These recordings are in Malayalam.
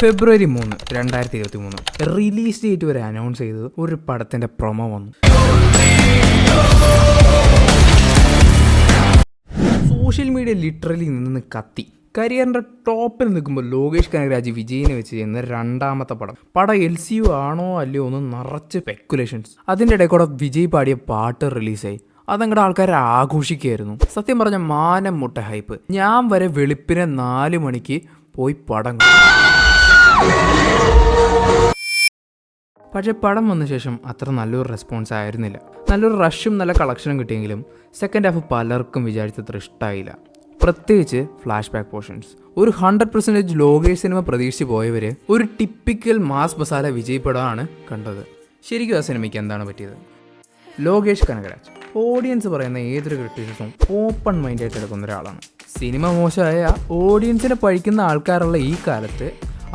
ഫെബ്രുവരി 3, 2023 റിലീസ് ഡേറ്റ് വരെ അനൗൺസ് ചെയ്തത് ഒരു പടത്തിന്റെ പ്രൊമോ വന്നു. സോഷ്യൽ മീഡിയ ലിറ്ററലി നിന്ന് കത്തി. കരിയറിന്റെ ടോപ്പിൽ നിൽക്കുമ്പോൾ ലോകേഷ് കനകരാജ് വിജയിനെ വെച്ച് ചെയ്യുന്ന രണ്ടാമത്തെ പടം LCU ആണോ അല്ലയോ എന്ന് നിറച്ച് സ്പെക്കുലേഷൻസ്. അതിൻ്റെ ഇടയിൽ കൂടെ വിജയ് പാടിയ പാട്ട് റിലീസായി. അതങ്ങടെ ആൾക്കാർ ആഘോഷിക്കുകയായിരുന്നു. സത്യം പറഞ്ഞ മാനം മുട്ട ഹൈപ്പ്. ഞാൻ വരെ വെളുപ്പിനെ 4 മണിക്ക് പോയി പടം. പക്ഷേ പടം വന്ന ശേഷം അത്ര നല്ലൊരു റെസ്പോൺസ് ആയിരുന്നില്ല. നല്ലൊരു റഷും നല്ല കളക്ഷനും കിട്ടിയെങ്കിലും സെക്കൻഡ് ഹാഫ് പലർക്കും വിചാരിച്ചത്ര ഇഷ്ടമായില്ല. പ്രത്യേകിച്ച് ഫ്ലാഷ് ബാക്ക് പോർഷൻസ്. ഒരു 100% ലോകേഷ് സിനിമ പ്രതീക്ഷിച്ച് പോയവർ ഒരു ടിപ്പിക്കൽ മാസ് മസാല വിജയ് പടമാണ് കണ്ടത്. ശരിക്കും ആ സിനിമയ്ക്ക് എന്താണ് പറ്റിയത്? ലോകേഷ് കനകരാജ് ഓഡിയൻസ് പറയുന്ന ഏതൊരു ക്രിറ്റിസിസവും ഓപ്പൺ മൈൻഡായിട്ട് എടുക്കുന്ന ഒരാളാണ്. സിനിമ മോശമായ ഓഡിയൻസിനെ പഴിക്കുന്ന ആൾക്കാരുള്ള ഈ കാലത്ത്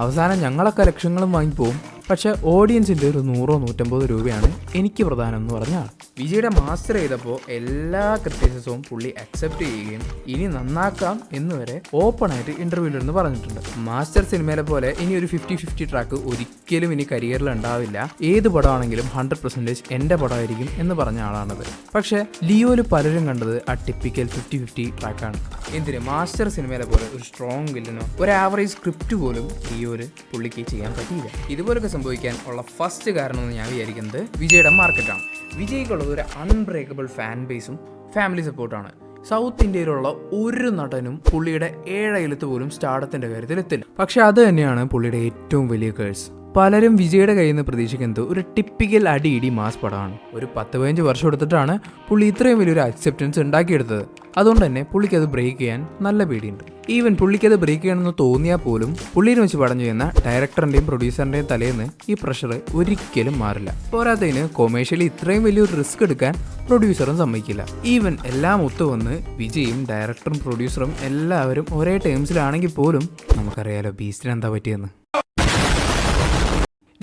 അവസാനം ഞങ്ങളൊക്കെ ലക്ഷങ്ങളും വാങ്ങിപ്പോവും. പക്ഷേ ഓഡിയൻസിൻ്റെ ഒരു 100-150 രൂപയാണ് എനിക്ക് പ്രധാനം എന്ന് പറഞ്ഞ ആൾ. വിജയുടെ മാസ്റ്റർ ചെയ്തപ്പോൾ എല്ലാ ക്രിറ്റിസിസവും പുള്ളി അക്സെപ്റ്റ് ചെയ്യുകയും ഇനി നന്നാക്കാം എന്ന് വരെ ഓപ്പണായിട്ട് ഇൻ്റർവ്യൂവിലിരുന്ന് പറഞ്ഞിട്ടുണ്ട്. മാസ്റ്റർ സിനിമയിലെ പോലെ ഇനി ഒരു 50-50 ട്രാക്ക് ഒരിക്കലും ഇനി കരിയറിൽ ഉണ്ടാവില്ല. ഏത് പടമാണെങ്കിലും 100% എൻ്റെ പടമായിരിക്കും എന്ന് പറഞ്ഞ ആളാണത്. പക്ഷേ ലിയോയിൽ പലരും കണ്ടത് ആ ടിപ്പിക്കൽ 50-50 ട്രാക്കാണ്. എന്തിന് മാസ്റ്റർ സിനിമയിലെ പോലെ ഒരു സ്ട്രോങ് വില്ലനോ ഒരു ആവറേജ് സ്ക്രിപ്റ്റ് പോലും ലിയോയിൽ പുള്ളിക്ക് ചെയ്യാൻ പറ്റിയില്ല. ഇതുപോലൊക്കെ സംഭവിക്കാൻ ഉള്ള ഫസ്റ്റ് കാരണം എന്ന് ഞാൻ വിചാരിക്കുന്നത് വിജയുടെ മാർക്കറ്റാണ്. വിജയ്ക്കുള്ളത് ഒരു അൺബ്രേക്കബിൾ ഫാൻ ബേസും ഫാമിലി സപ്പോർട്ടാണ്. സൗത്ത് ഇന്ത്യയിലുള്ള ഒരു നടനും പുള്ളിയുടെ 7 പോലും സ്റ്റാർഡത്തിന്റെ കാര്യത്തിൽ എത്തില്ല. പക്ഷെ അത് തന്നെയാണ് പുള്ളിയുടെ ഏറ്റവും വലിയ കേഴ്സ്. പലരും വിജയുടെ കയ്യിൽ നിന്ന് പ്രതീക്ഷിക്കുന്നത് ഒരു ടിപ്പിക്കൽ അടി മാസ് പടമാണ്. ഒരു 10-15 വർഷം എടുത്തിട്ടാണ് പുള്ളി ഇത്രയും വലിയൊരു അക്സെപ്റ്റൻസ് ഉണ്ടാക്കിയെടുത്തത്. അതുകൊണ്ട് തന്നെ പുള്ളിക്കത് ബ്രേക്ക് ചെയ്യാൻ നല്ല പേടിയുണ്ട്. ഈവൻ പുള്ളിക്കത് ബ്രേക്ക് ചെയ്യണമെന്ന് തോന്നിയാൽ പോലും പുള്ളിനെ വെച്ച് പടം ചെയ്യുന്ന ഡയറക്ടറിൻ്റെയും പ്രൊഡ്യൂസറിൻ്റെയും തലേന്ന് ഈ പ്രഷർ ഒരിക്കലും മാറില്ല. പോരാത്തതിന് കൊമേഴ്ഷ്യലി ഇത്രയും വലിയൊരു റിസ്ക് എടുക്കാൻ പ്രൊഡ്യൂസറും സമ്മതിക്കില്ല. ഈവൻ എല്ലാം ഒത്തുവന്ന് വിജയും ഡയറക്ടറും പ്രൊഡ്യൂസറും എല്ലാവരും ഒരേ ടേംസിലാണെങ്കിൽ പോലും നമുക്കറിയാലോ ബീസ്റ്റിന് എന്താ പറ്റിയെന്ന്.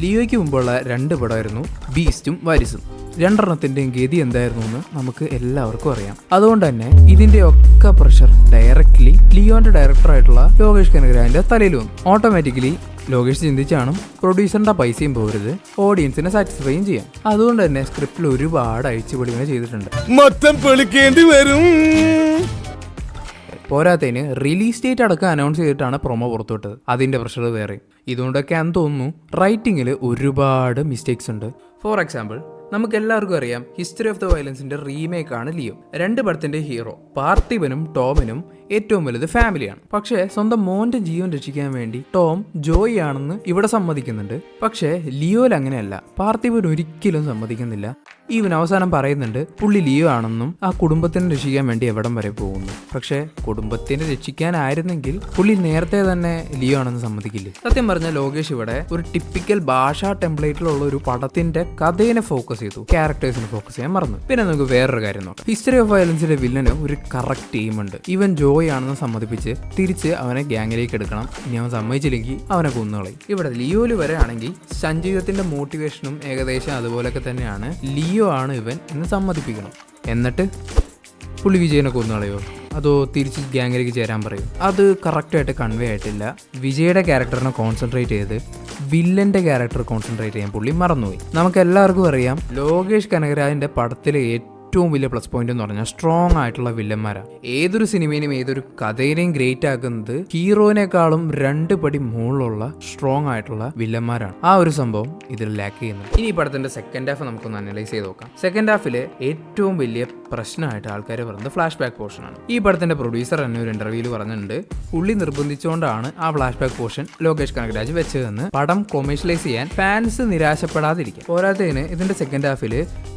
ലിയോയ്ക്ക് മുമ്പുള്ള 2 പടമായിരുന്നു ബീസ്റ്റും വാരിസും. രണ്ടെണ്ണത്തിൻ്റെയും ഗതി എന്തായിരുന്നു എന്ന് നമുക്ക് എല്ലാവർക്കും അറിയാം. അതുകൊണ്ട് തന്നെ ഇതിൻ്റെ ഒക്കെ പ്രഷർ ഡയറക്റ്റ്ലി ലിയോന്റെ ഡയറക്ടറായിട്ടുള്ള ലോകേഷ് കനകരാജിന്റെ തലയിൽ വന്നു. ഓട്ടോമാറ്റിക്കലി ലോകേഷ് ചിന്തിച്ചാണ് പ്രൊഡ്യൂസറിന്റെ പൈസയും പോരുത്, ഓഡിയൻസിനെ സാറ്റിസ്ഫൈയും ചെയ്യാം. അതുകൊണ്ട് തന്നെ സ്ക്രിപ്റ്റിൽ ഒരുപാട് അഴിച്ചുപൊളികൾ ചെയ്തിട്ടുണ്ട്. മൊത്തം പൊളിക്കേണ്ടി വരും. പോരാത്തതിന് റിലീസ് ഡേറ്റ് അടക്കം അനൗൺസ് ചെയ്തിട്ടാണ് പ്രൊമോ പുറത്തുവിട്ടത്. അതിൻ്റെ പ്രഷർ വേറെ. ഇതുകൊണ്ടൊക്കെയാണെന്ന് തോന്നുന്നു റൈറ്റിങ്ങിൽ ഒരുപാട് മിസ്റ്റേക്സ് ഉണ്ട്. ഫോർ എക്സാമ്പിൾ, നമുക്ക് എല്ലാവർക്കും അറിയാം ഹിസ്റ്ററി ഓഫ് ദ വയലൻസിന്റെ റീമേക്കാണ് ലിയോ. 2 പടത്തിന്റെ ഹീറോ പാർത്ഥിബനും ടോമിനും ഏറ്റവും വലുത് ഫാമിലിയാണ്. പക്ഷേ സ്വന്തം മോന്റെ ജീവൻ രക്ഷിക്കാൻ വേണ്ടി ടോം ജോയി ആണെന്ന് ഇവിടെ സമ്മതിക്കുന്നുണ്ട്. പക്ഷേ ലിയോയിൽ അങ്ങനെയല്ല. പാർത്ഥിബൻ ഒരിക്കലും സമ്മതിക്കുന്നില്ല. ഈവൻ അവസാനം പറയുന്നുണ്ട് പുള്ളി ലിയോ ആണെന്നും ആ കുടുംബത്തിനെ രക്ഷിക്കാൻ വേണ്ടി എവിടം വരെ പോകുന്നു. പക്ഷേ കുടുംബത്തിനെ രക്ഷിക്കാനായിരുന്നെങ്കിൽ പുള്ളി നേരത്തെ തന്നെ ലിയോ ആണെന്ന് സമ്മതിക്കില്ലേ? സത്യം പറഞ്ഞ ലോകേഷ് ഇവിടെ ഒരു ടിപ്പിക്കൽ ഭാഷാ ടെംപ്ലേറ്റിലുള്ള ഒരു പടത്തിന്റെ കഥയെ ഫോക്കസ് ചെയ്തു, ക്യാരക്ടേഴ്സിനെ ഫോക്കസ് ചെയ്യാൻ മറന്നു. പിന്നെ നമുക്ക് വേറൊരു കാര്യം നോക്കാം. ഹിസ്റ്ററി ഓഫ് വയലൻസിന്റെ വില്ലന് ഒരു കറക്റ്റ് ടീമുണ്ട്. ഈവൻ ജോയി ആണെന്ന് സമ്മതിപ്പിച്ച് തിരിച്ച് അവനെ ഗ്യാങ്ങിലേക്ക് എടുക്കണം. ഇനി അവൻ സമ്മതിച്ചില്ലെങ്കിൽ അവനെ കൊന്നുകളയും. ഇവിടെ ലിയോയിൽ വരെ ആണെങ്കിൽ സഞ്ജീവത്തിന്റെ മോട്ടിവേഷനും ഏകദേശം അതുപോലൊക്കെ തന്നെയാണ്. ലിയോ ആണ് ഇവൻ എന്ന് സമ്മതിപ്പിക്കണം. എന്നിട്ട് പുള്ളി വിജയനെ കൊന്നുകളയോ അതോ തിരിച്ച് ഗ്യാങ്ങിലേക്ക് ചേരാൻ പറയും? അത് കറക്റ്റായിട്ട് കൺവേ ആയിട്ടില്ല. വിജയുടെ ക്യാരക്ടറിനെ കോൺസെൻട്രേറ്റ് ചെയ്ത് വില്ലന്റെ ക്യാരക്ടർ കോൺസെൻട്രേറ്റ് ചെയ്യാൻ പുള്ളി മറന്നുപോയി. നമുക്ക് എല്ലാവർക്കും അറിയാം ലോകേഷ് കനകരാജിന്റെ പടത്തിലെ ഏറ്റവും വലിയ പ്ലസ് പോയിന്റ് എന്ന് പറഞ്ഞാൽ സ്ട്രോങ് ആയിട്ടുള്ള വില്ലന്മാരാണ്. ഏതൊരു സിനിമയിലും ഏതൊരു കഥയിനെയും ഗ്രേറ്റ് ആക്കുന്നത് ഹീറോയിനേക്കാളും 2 പടി മുകളിലുള്ള സ്ട്രോങ് ആയിട്ടുള്ള വില്ലന്മാരാണ്. ആ ഒരു സംഭവം ഇതിൽ ലാക്ക് ചെയ്യുന്നത്. ഇനി ഈ പടത്തിന്റെ സെക്കൻഡ് ഹാഫ് നമുക്കൊന്ന് അനലൈസ് ചെയ്ത് നോക്കാം. സെക്കൻഡ് ഹാഫിലെ ഏറ്റവും വലിയ പ്രശ്നമായിട്ട് ആൾക്കാർ പറയുന്നത് ഫ്ലാഷ് ബാക്ക് പോർഷനാണ്. ഈ പടത്തിന്റെ പ്രൊഡ്യൂസർ തന്നെ ഒരു ഇന്റർവ്യൂവിൽ പറഞ്ഞിട്ടുണ്ട് പുള്ളി നിർബന്ധിച്ചുകൊണ്ടാണ് ആ flash back portion Lokesh Kanagaraj വെച്ചതെന്ന്. പടം കൊമേഴ്ഷ്യലൈസ് ചെയ്യാൻ ഫാൻസ് നിരാശപ്പെടാതിരിക്കും. പോരാത്തതിന് ഇതിന്റെ സെക്കൻഡ് ഹാഫിൽ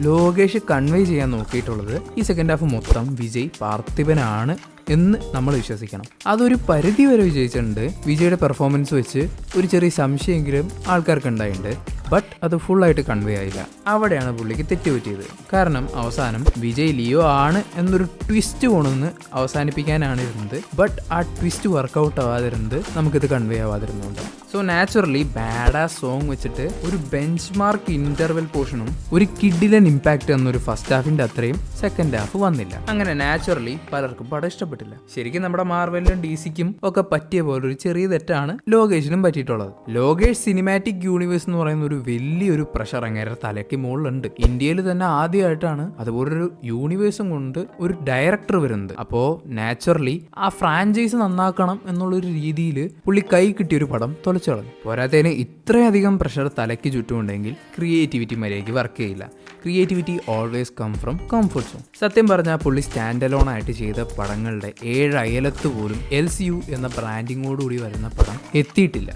ലോകേഷ് കൺവേ ചെയ്യാൻ നോക്കിയിട്ടുള്ളത് ഈ സെക്കൻഡ് ഹാഫ് മൊത്തം വിജയ് പാർത്ഥിബനാണ് എന്ന് നമ്മൾ വിശ്വസിക്കണം. അതൊരു പരിധി വരെ വിജയിച്ചിട്ടുണ്ട്. വിജയുടെ പെർഫോമൻസ് വെച്ച് ഒരു ചെറിയ സംശയമെങ്കിലും ആൾക്കാർക്ക് ഉണ്ടായിട്ടുണ്ട്. ബട്ട് അത് ഫുള്ളായിട്ട് കൺവേ ആയില്ല. അവിടെയാണ് പുള്ളിക്ക് തെറ്റുപറ്റിയത്. കാരണം അവസാനം വിജയ് ലിയോ ആണ് എന്നൊരു ട്വിസ്റ്റ് കൊണ്ടുവന്ന് അവസാനിപ്പിക്കാനാണ് ഇരുന്നത്. ബട്ട് ആ ട്വിസ്റ്റ് വർക്കൗട്ട് ആവാതിരുന്നത് നമുക്കിത് കൺവേ ആവാതിരുന്നുണ്ട്. സോ നാച്ചുറലി ബാഡ് ആ സോങ് വെച്ചിട്ട് ഒരു ബെഞ്ച് മാർക്ക് ഇന്റർവെൽ പോർഷനും ഒരു കിഡിലൻ ഇമ്പാക്ട് എന്നൊരു ഫസ്റ്റ് ഹാഫിന്റെ അത്രയും സെക്കൻഡ് ഹാഫ് വന്നില്ല. അങ്ങനെ നാച്ചുറലി പലർക്കും പടം ഇഷ്ടപ്പെട്ടില്ല. ശരിക്കും നമ്മുടെ മാർവലിനും DC-ക്കും ഒക്കെ പറ്റിയ പോലെ ഒരു ചെറിയ തെറ്റാണ് ലോകേഷിനും പറ്റിയിട്ടുള്ളത്. ലോകേഷ് സിനിമാറ്റിക് യൂണിവേഴ്സ് എന്ന് പറയുന്ന ഒരു വലിയൊരു പ്രഷർ അങ്ങനെ തലയ്ക്ക് മുകളിലുണ്ട്. ഇന്ത്യയിൽ തന്നെ ആദ്യമായിട്ടാണ് അതുപോലൊരു യൂണിവേഴ്സും കൊണ്ട് ഒരു ഡയറക്ടർ വരുന്നത്. അപ്പോൾ നാച്ചുറലി ആ ഫ്രാഞ്ചൈസ് നന്നാക്കണം എന്നുള്ളൊരു രീതിയിൽ പുള്ളി കൈ കിട്ടിയൊരു പടം തൊലച്ചു കളഞ്ഞു. പോരാത്തതിന് ഇത്രയധികം പ്രഷർ തലയ്ക്ക് ചുറ്റുമുണ്ടെങ്കിൽ ക്രിയേറ്റിവിറ്റി മര്യാദയ്ക്ക് വർക്ക് ചെയ്യില്ല. Creativity always come from comfort zone. സത്യം പറഞ്ഞാൽ പുള്ളി സ്റ്റാൻഡ് അലോൺ ആയിട്ട് ചെയ്ത പടങ്ങളുടെ 7 അയലത്ത് പോലും LCU എന്ന ബ്രാൻഡിങ്ങോടുകൂടി വരുന്ന പടം എത്തിയിട്ടില്ല.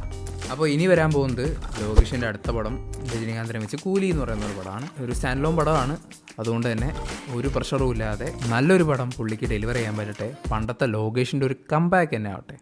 അപ്പോൾ ഇനി വരാൻ പോകുന്നത് ലോകേഷിൻ്റെ അടുത്ത പടം രജനീകാന്തിനെ വെച്ച് കൂലി എന്ന് പറയുന്ന ഒരു പടമാണ്. ഒരു സ്റ്റാൻഡ് അലോൺ പടമാണ്. അതുകൊണ്ട് തന്നെ ഒരു പ്രഷറും ഇല്ലാതെ നല്ലൊരു പടം പുള്ളിക്ക് ഡെലിവർ ചെയ്യാൻ പറ്റട്ടെ. പണ്ടത്തെ ലോകേഷിൻ്റെ ഒരു കംബാക്ക് തന്നെ ആവട്ടെ.